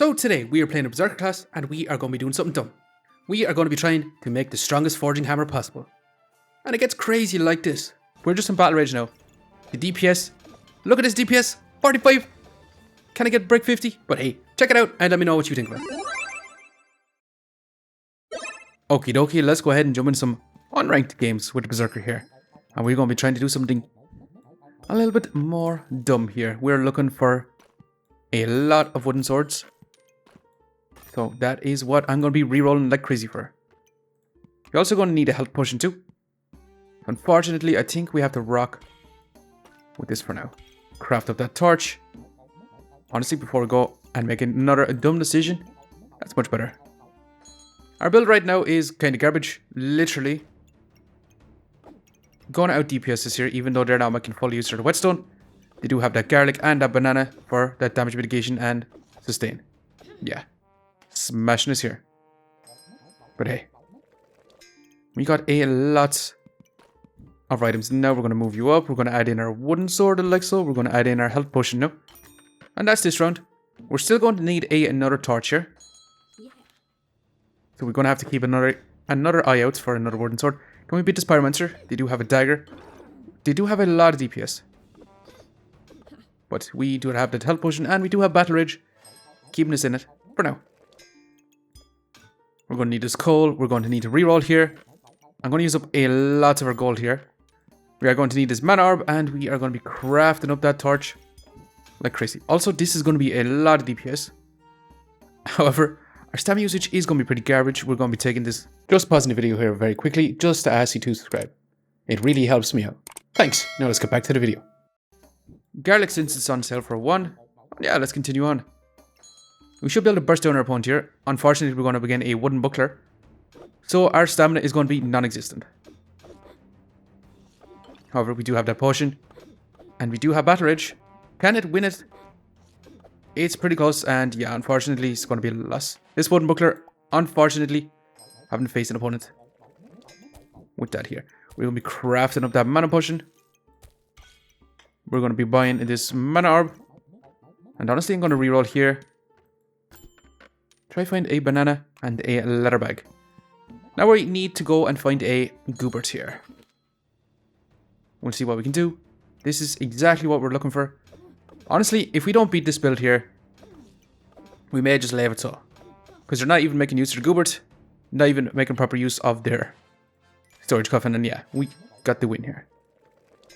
So today we are playing a Berserker class and we are going to be doing something dumb. We are going to be trying to make the strongest forging hammer possible. And it gets crazy like this. We're just in battle rage now. The DPS, look at this DPS, 45. Can I get break 50? But hey, check it out and let me know what you think about it. Okie dokie, let's go ahead and jump in some unranked games with the Berserker here. And we're going to be trying to do something a little bit more dumb here. We're looking for a lot of wooden swords. So that is what I'm going to be re-rolling like crazy for. You're also going to need a health potion too. Unfortunately, I think we have to rock with this for now. Craft up that torch. Honestly, before we go and make another dumb decision, that's much better. Our build right now is kind of garbage. Literally going to out DPS this here, even though they're not making full use of the whetstone. They do have that garlic and that banana for that damage mitigation and sustain. Yeah. Smashing this here. But hey. We got a lot of items. Now we're going to move you up. We're going to add in our wooden sword like so. We're going to add in our health potion now. And that's this round. We're still going to need another torch here. So we're going to have to keep another eye out for another wooden sword. Can we beat this pyromancer? They do have a dagger. They do have a lot of DPS. But we do have that health potion and we do have battle rage. Keeping us in it for now. We're going to need this coal. We're going to need to reroll here. I'm going to use up a lot of our gold here. We are going to need this mana orb and we are going to be crafting up that torch like crazy. Also, this is going to be a lot of DPS. However, our stamina usage is going to be pretty garbage. We're going to be taking this. Just pausing the video here very quickly just to ask you to subscribe. It really helps me out. Thanks. Now let's get back to the video. Garlic, since it's on sale for 1. Yeah, let's continue on. We should be able to burst down our opponent here. Unfortunately, we're going to begin a wooden buckler. So our stamina is going to be non-existent. However, we do have that potion. And we do have battle rage. Can it win it? It's pretty close. And yeah, unfortunately, it's going to be a loss. This wooden buckler, unfortunately, haven't faced an opponent with that here. We're going to be crafting up that mana potion. We're going to be buying this mana orb. And honestly, I'm going to reroll here. Try find a banana and a leather bag. Now we need to go and find a GOOBERT here. We'll see what we can do. This is exactly what we're looking for. Honestly, if we don't beat this build here, we may just leave it so. Because they're not even making use of the GOOBERT. Not even making proper use of their storage coffin. And yeah, we got the win here.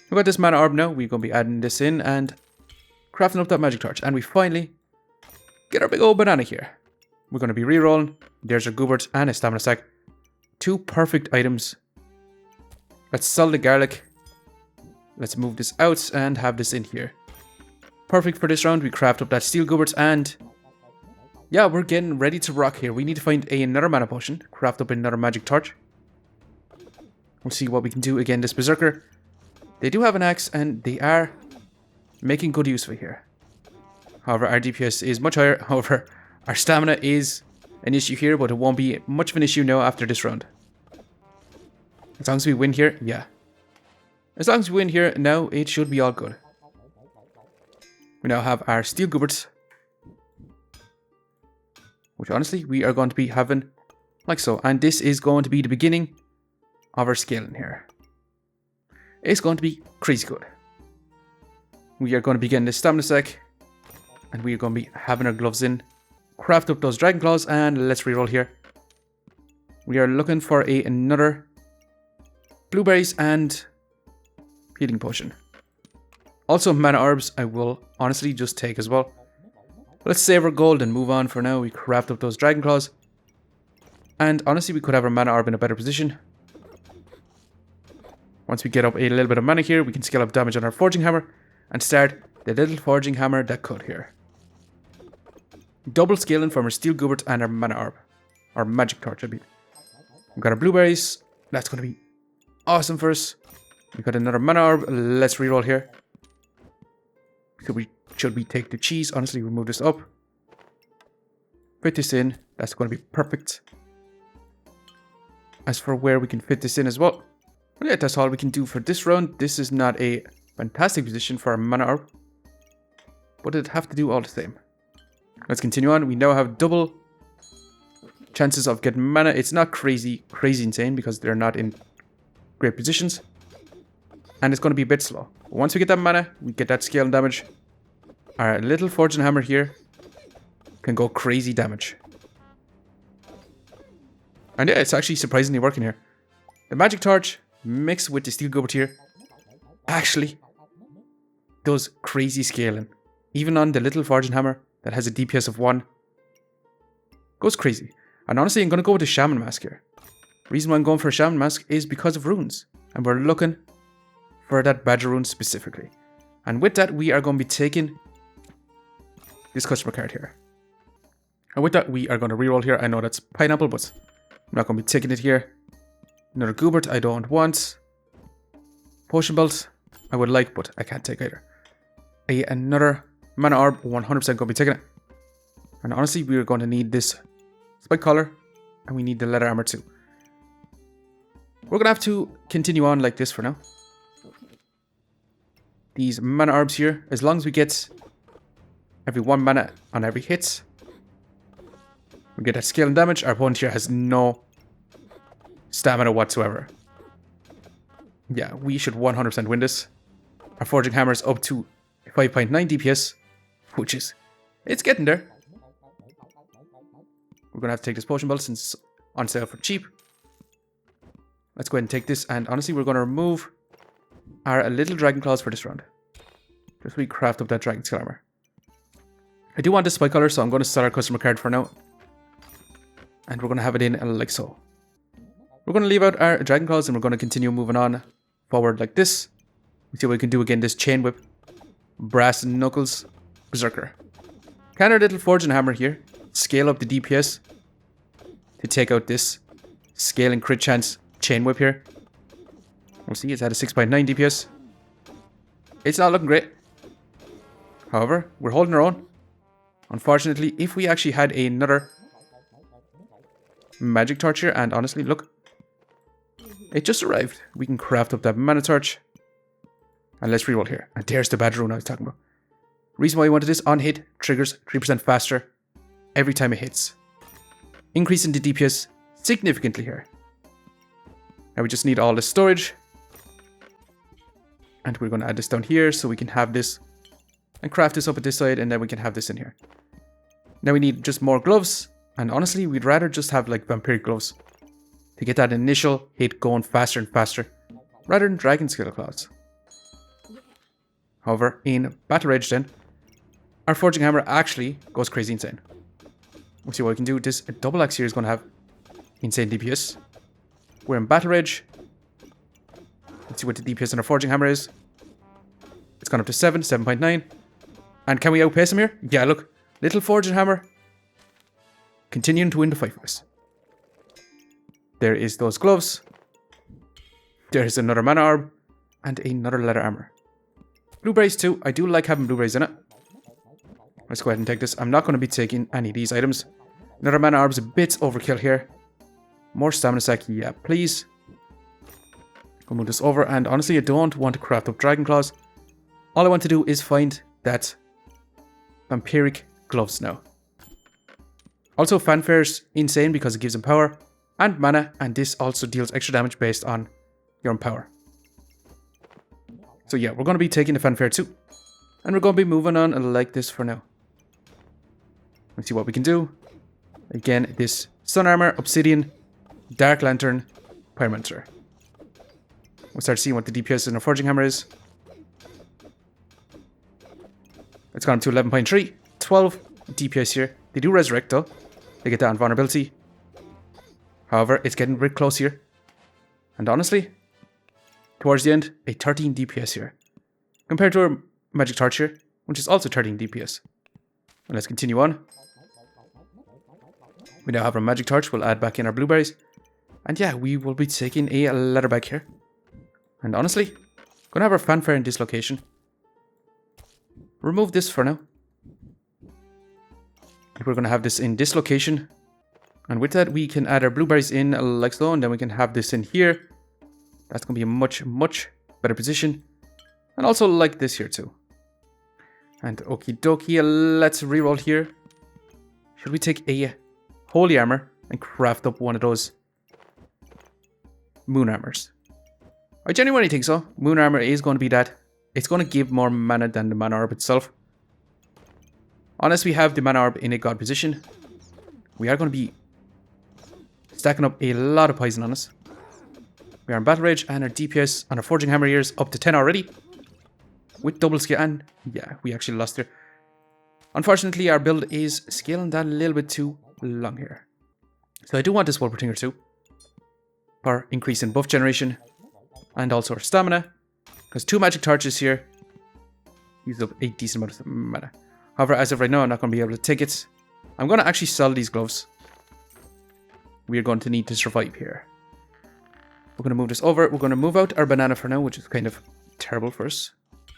We got this mana orb now. We're going to be adding this in and crafting up that magic torch. And we finally get our big old banana here. We're going to be rerolling. There's our GOOBERT and a stamina stack. 2 perfect items. Let's sell the garlic. Let's move this out and have this in here. Perfect for this round. We craft up that steel GOOBERT and yeah, we're getting ready to rock here. We need to find another mana potion. Craft up another magic torch. We'll see what we can do. Again, this Berserker. They do have an axe and they are making good use of it here. However, our DPS is much higher. However, our stamina is an issue here, but it won't be much of an issue now after this round. As long as we win here, yeah. As long as we win here, now it should be all good. We now have our steel GOOBERTs. Which honestly, we are going to be having like so. And this is going to be the beginning of our scaling here. It's going to be crazy good. We are going to be getting this stamina stack. And we are going to be having our gloves in. Craft up those dragon claws and let's reroll here. We are looking for another blueberries and healing potion. Also mana orbs I will honestly just take as well. Let's save our gold and move on for now. We craft up those dragon claws. And honestly we could have our mana orb in a better position. Once we get up a little bit of mana here, we can scale up damage on our forging hammer and start the little forging hammer that could here. Double scaling from our steel GOOBERT and our mana orb. Our magic torch, I mean. We've got our blueberries. That's going to be awesome for us. We've got another mana orb. Let's reroll here. Should we take the cheese? Honestly, we'll move this up. Fit this in. That's going to be perfect. As for where we can fit this in as well. Well, yeah, that's all we can do for this round. This is not a fantastic position for our mana orb. But it'd have to do all the same. Let's continue on. We now have double chances of getting mana. It's not crazy insane because they're not in great positions. And it's going to be a bit slow. Once we get that mana, we get that scale and damage. Our little fortune hammer here can go crazy damage. And yeah, it's actually surprisingly working here. The magic torch mixed with the steel goobert here actually does crazy scaling. Even on the little fortune hammer that has a DPS of 1. Goes crazy. And honestly, I'm going to go with the Shaman mask here. Reason why I'm going for a Shaman mask is because of runes. And we're looking for that badger rune specifically. And with that, we are going to be taking this customer card here. And with that, we are going to reroll here. I know that's pineapple, but I'm not going to be taking it here. Another goobert I don't want. Potion belt I would like, but I can't take either. Another mana orb, 100% going to be taking it. And honestly, we are going to need this spike collar. And we need the leather armor too. We're going to have to continue on like this for now. These mana orbs here, as long as we get every 1 mana on every hit, we get that scale and damage. Our opponent here has no stamina whatsoever. Yeah, we should 100% win this. Our forging hammer is up to 5.9 DPS, which is, it's getting there. We're going to have to take this potion belt since it's on sale for cheap. Let's go ahead and take this, and honestly, we're going to remove our little dragon claws for this round. Just we craft up that dragon scale armor. I do want this spike color, so I'm going to sell our customer card for now. And we're going to have it in like so. We're going to leave out our dragon claws and we're going to continue moving on forward like this. Let's see what we can do again. This chain whip, brass knuckles, berserker. Can our little fortune hammer here scale up the DPS to take out this scale and crit chance chain whip here? We'll see, it's at a 6.9 DPS. It's not looking great. However, we're holding our own. Unfortunately, if we actually had another magic torch here, and honestly, look, it just arrived. We can craft up that mana torch. And let's reroll here. And there's the badger rune I was talking about. Reason why I wanted this on hit triggers 3% faster every time it hits. Increasing the DPS significantly here. Now we just need all the storage. And we're going to add this down here so we can have this and craft this up at this side, and then we can have this in here. Now we need just more gloves. And honestly, we'd rather just have like vampiric gloves to get that initial hit going faster and faster, rather than dragonscale claws. However, in battle rage then, our forging hammer actually goes crazy insane. We'll see what we can do. This double axe here is going to have insane DPS. We're in battle rage. Let's see what the DPS on our forging hammer is. It's gone up to 7.9. And can we outpace him here? Yeah, look. Little forging hammer continuing to win the fight for us. There is those gloves. There is another mana orb. And another leather armor. Blueberries too. I do like having blueberries in it. Let's go ahead and take this. I'm not going to be taking any of these items. Another mana orb is a bit overkill here. More stamina sack. Yeah, please. I'll move this over. And honestly, I don't want to craft up dragon claws. All I want to do is find that vampiric gloves now. Also, fanfare's insane because it gives him power and mana, and this also deals extra damage based on your own power. So yeah, we're going to be taking the fanfare too. And we're going to be moving on like this for now. Let's see what we can do. Again, this sun armor, obsidian, dark lantern, pyromancer. We'll start seeing what the DPS in our forging hammer is. It's gone up to 11.3. 12 DPS here. They do resurrect though. They get that on vulnerability. However, it's getting very close here. And honestly, towards the end, a 13 DPS here. Compared to our magic torch here, which is also 13 DPS. And let's continue on. We now have our magic torch. We'll add back in our blueberries. And yeah, we will be taking a leather bag here. And honestly, gonna have our fanfare in this location. Remove this for now. And we're gonna have this in this location. And with that, we can add our blueberries in like so, and then we can have this in here. That's gonna be a much, much better position. And also like this here too. And okie dokie, let's reroll here. Should we take a holy armor and craft up one of those moon armors? I genuinely think so. Moon armor is going to be that. It's going to give more mana than the mana orb itself. Unless we have the mana orb in a god position, we are going to be stacking up a lot of poison on us. We are in battle rage and our DPS on our forging hammer here is up to 10 already. With double scale, and yeah, we actually lost here. Unfortunately, our build is scaling that a little bit too long here. So I do want this Wolf Tinger too. For increase in buff generation. And also our stamina. Because 2 magic torches here use up a decent amount of mana. However, as of right now, I'm not going to be able to take it. I'm going to actually sell these gloves. We are going to need to survive here. We're going to move this over. We're going to move out our banana for now, which is kind of terrible for us.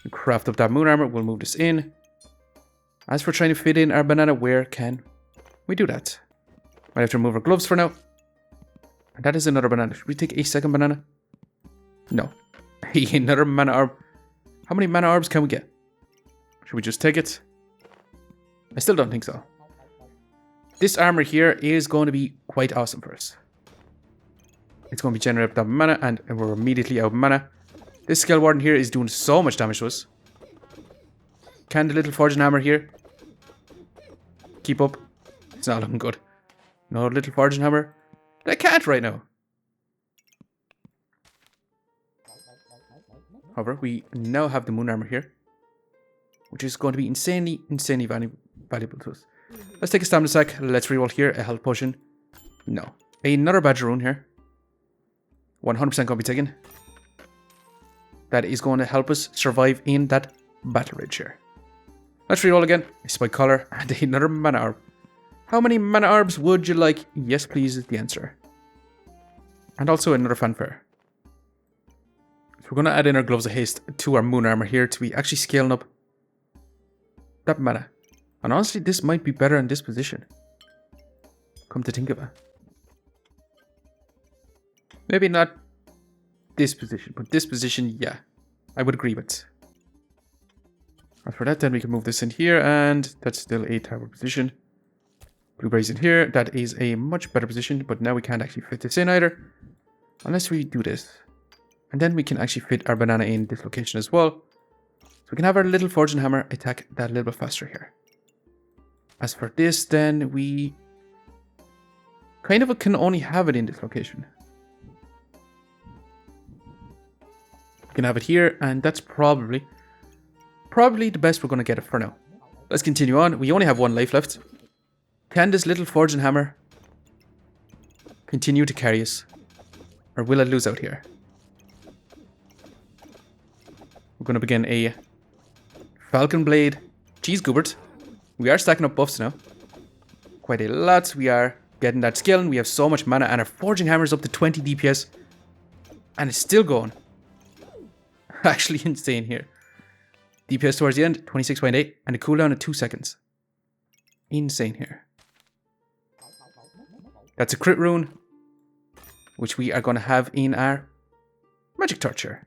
We craft up that moon armor. We'll move this in. As for trying to fit in our banana, where can we do that? Might have to remove our gloves for now. And that is another banana. Should we take a second banana? No. Another mana orb. How many mana orbs can we get? Should we just take it? I still don't think so. This armor here is going to be quite awesome for us. It's going to be generating that mana and we're immediately out of mana. This Scale Warden here is doing so much damage to us. Can the little forging hammer here keep up? It's not looking good. No little forging hammer. I can't right now. However, we now have the moon armor here, which is going to be insanely valuable to us. Let's take a stamina sack. Let's reroll here. A health potion. No. Another badger rune here. 100% going to be taken. That is going to help us survive in that battle rage here. Let's reroll again. A spike collar and another mana orb. How many mana orbs would you like? Yes, please is the answer. And also another fanfare. So we're going to add in our gloves of haste to our moon armor here to be actually scaling up that mana. And honestly, this might be better in this position. Come to think of it. Maybe not this position, but this position, yeah. I would agree with. As for that, then we can move this in here, and that's still a tower position. Blueberries in here, that is a much better position, but now we can't actually fit this in either. Unless we do this. And then we can actually fit our banana in this location as well. So we can have our little forging hammer attack that a little bit faster here. As for this, then we kind of can only have it in this location. We can have it here, and that's probably the best we're going to get it for now. Let's continue on. We only have 1 life left. Can this little forging hammer continue to carry us? Or will it lose out here? We're going to begin a Falcon Blade Cheese Goobert. We are stacking up buffs now. Quite a lot. We are getting that skill and we have so much mana and our forging hammer is up to 20 DPS. And it's still going. Actually insane here. DPS towards the end, 26.8 and a cooldown of 2 seconds. Insane here. That's a crit rune, which we are going to have in our magic torch here.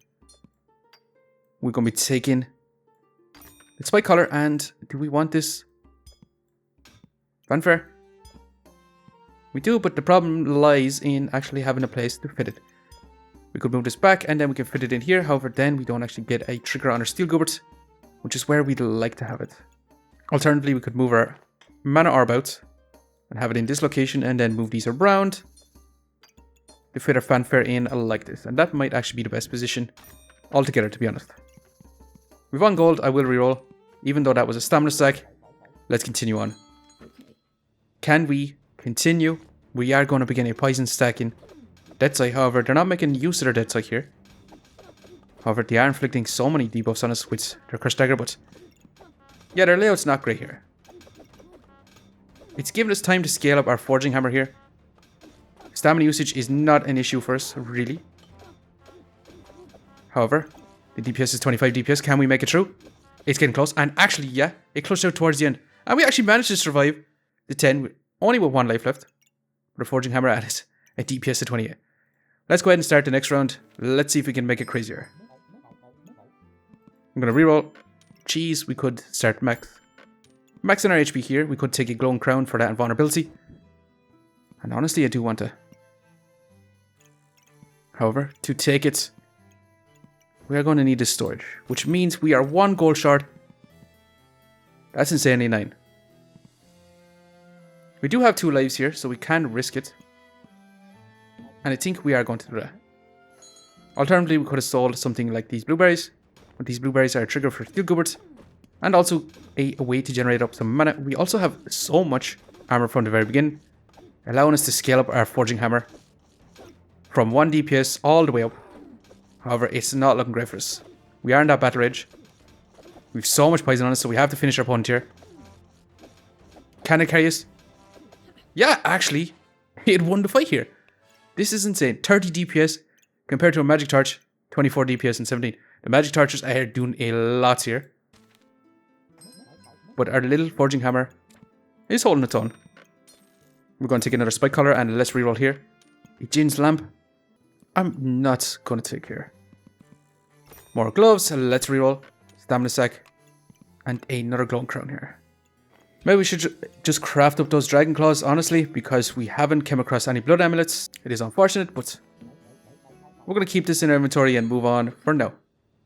We're going to be taking the spike collar, and do we want this fanfare? We do, but the problem lies in actually having a place to fit it. We could move this back and then we can fit it in here. However, then we don't actually get a trigger on our steel goobert, which is where we'd like to have it. Alternatively, we could move our mana orb out and have it in this location and then move these around to fit our fanfare in like this. And that might actually be the best position altogether, to be honest. We've won gold. I will reroll. Even though that was a stamina stack, let's continue on. Can we continue? We are going to begin a poison stacking Dead Sight. However, they're not making use of their Dead Sight here. However, they are inflicting so many debuffs on us with their Curse Dagger, but yeah, their layout's not great here. It's given us time to scale up our Forging Hammer here. Stamina usage is not an issue for us, really. However, the DPS is 25 DPS. Can we make it through? It's getting close. And actually, yeah, it clutched out towards the end. And we actually managed to survive the 10, only with 1 life left. With a Forging Hammer at it, a DPS of 28. Let's go ahead and start the next round. Let's see if we can make it crazier. I'm going to reroll. Cheese, we could start max. Maxing our HP here. We could take a glowing crown for that invulnerability. And honestly, I do want to. However, to take it, we are going to need this storage, which means we are 1 gold short. That's insanely 9. We do have 2 lives here, so we can risk it. And I think we are going to do that. Alternatively, we could have sold something like these blueberries. But these blueberries are a trigger for steel gooberts. And also a way to generate up some mana. We also have so much armor from the very beginning, allowing us to scale up our forging hammer from 1 DPS all the way up. However, it's not looking great for us. We are in that battle rage. We've so much poison on us, so we have to finish our opponent here. Can it carry us? Yeah, actually, it won the fight here. This is insane. 30 DPS compared to a magic torch, 24 DPS and 17. The magic torches are doing a lot here. But our little forging hammer is holding its own. We're going to take another spike collar and let's reroll here. A Jin's lamp. I'm not going to take here. More gloves. Let's reroll. Stamina sack. And another glowing crown here. Maybe we should just craft up those dragon claws, honestly, because we haven't come across any blood amulets. It is unfortunate, but we're going to keep this in our inventory and move on for now.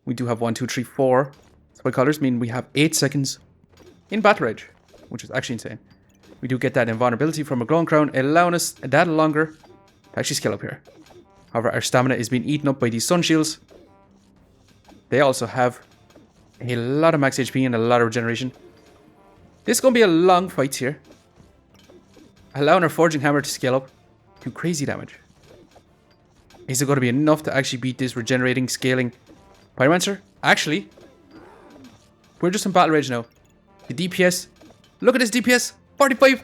We do have 1, 2, 3, 4 spike collars, meaning we have 8 seconds in battle rage, which is actually insane. We do get that invulnerability from a glowing crown, allowing us that longer to actually scale up here. However, our stamina is being eaten up by these sun shields. They also have a lot of max HP and a lot of regeneration. This is going to be a long fight here, allowing our forging hammer to scale up to crazy damage. Is it going to be enough to actually beat this regenerating, scaling Pyromancer? Actually, we're just in battle rage now. The DPS, look at this DPS, 45.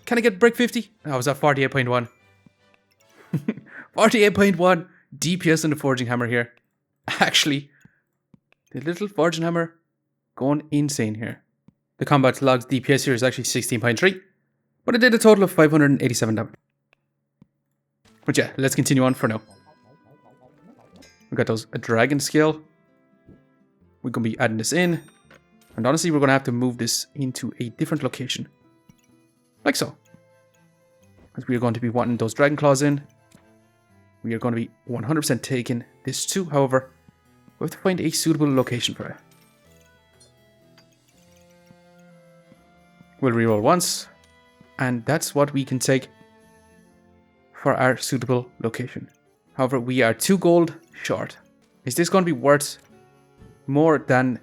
Can I get break 50? I was at 48.1. 48.1 DPS on the forging hammer here. Actually, the little forging hammer going insane here. The combat logs DPS here is actually 16.3, but it did a total of 587 damage. But yeah, let's continue on for now. We got those dragon scale. We're going to be adding this in. And honestly, we're going to have to move this into a different location. Like so. As we are going to be wanting those dragon claws in. We are going to be 100% taking this too. However, we have to find a suitable location for it. We'll reroll once. And that's what we can take for our suitable location. However, we are 2 gold short. Is this going to be worth more than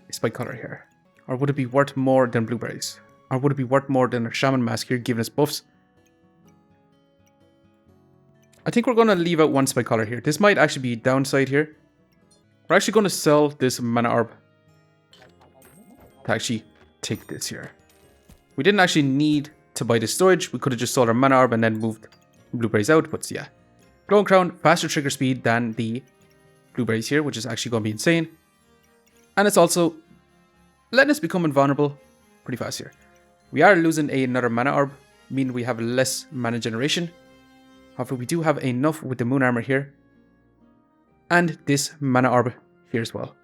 a spike collar here? Or would it be worth more than blueberries? Or would it be worth more than a shaman mask here giving us buffs? I think we're going to leave out 1 spike collar here. This might actually be a downside here. We're actually going to sell this mana orb to actually take this here. We didn't actually need to buy this storage. We could have just sold our mana orb and then moved blueberries out. But yeah, glowing crown, faster trigger speed than the blueberries here, which is actually going to be insane. And it's also letting us become invulnerable pretty fast here. We are losing another mana orb, meaning we have less mana generation. However, we do have enough with the moon armor here. And this mana orb here as well.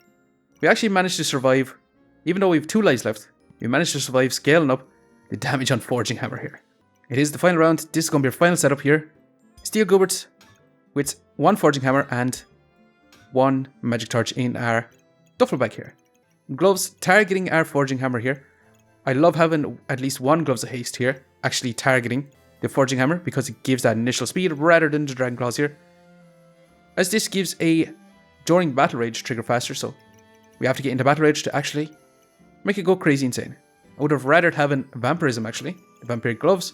We actually managed to survive, even though we have 2 lives left. We managed to survive scaling up the damage on forging hammer here. It is the final round. This is going to be our final setup here. Steel goobert with 1 forging hammer and 1 magic torch in our duffel bag here. Gloves targeting our forging hammer here. I love having at least 1 gloves of haste here, actually targeting the forging hammer because it gives that initial speed rather than the dragon claws here. As this gives a during battle rage trigger faster, so we have to get into battle rage to actually make it go crazy insane. I would have rathered having vampirism actually, the vampiric gloves,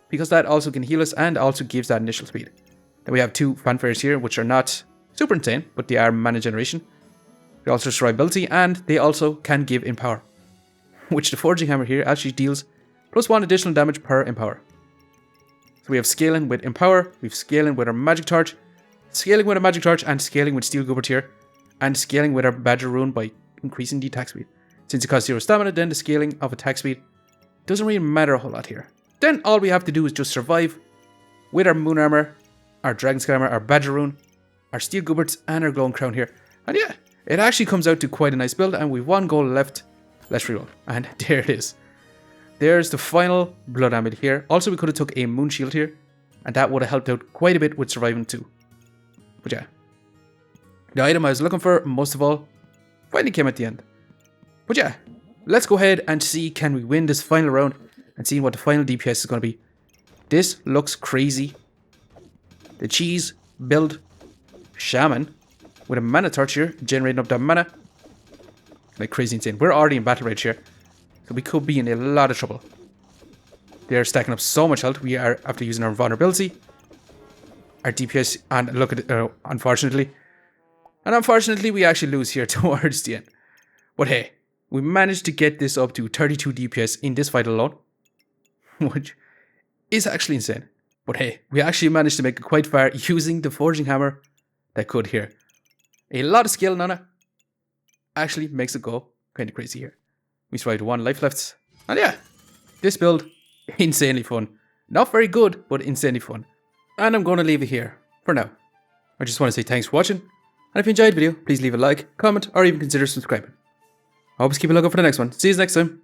because that also can heal us and also gives that initial speed. Then we have 2 fanfares here, which are not super insane, but they are mana generation. They also survivability, and they also can give empower, which the forging hammer here actually deals +1 additional damage per empower. So we have scaling with empower, we have scaling with our magic torch, scaling with a magic torch, and scaling with steel goobert here, and scaling with our badger rune by increasing the attack speed. Since it costs 0 stamina, then the scaling of attack speed doesn't really matter a whole lot here. Then all we have to do is just survive with our moon armor, our dragon scale armor, our badger rune, our steel gooberts, and our glowing crown here. And yeah, It actually comes out to quite a nice build, and we've 1 goal left. Let's reroll. And there it is. There's the final blood amulet here. Also, we could have took a moon shield here, and that would have helped out quite a bit with surviving too. But yeah, the item I was looking for most of all finally came at the end. But yeah, let's go ahead and see, can we win this final round and see what the final DPS is going to be. This looks crazy. The cheese build Shaman with a mana torch here, generating up that mana. Like crazy insane. We're already in battle rage here, so we could be in a lot of trouble. They're stacking up so much health. We are, after using our vulnerability, our DPS, and look at it, unfortunately. And unfortunately, we actually lose here towards the end. But hey, we managed to get this up to 32 DPS in this fight alone, which is actually insane. But hey, we actually managed to make it quite far using the forging hammer that could here. A lot of skill, Nana. Actually makes it go kind of crazy here. We survived 1 life left. And yeah, this build, insanely fun. Not very good, but insanely fun. And I'm going to leave it here for now. I just want to say thanks for watching. And if you enjoyed the video, please leave a like, comment, or even consider subscribing. I hope you keep a lookout for the next one. See you next time.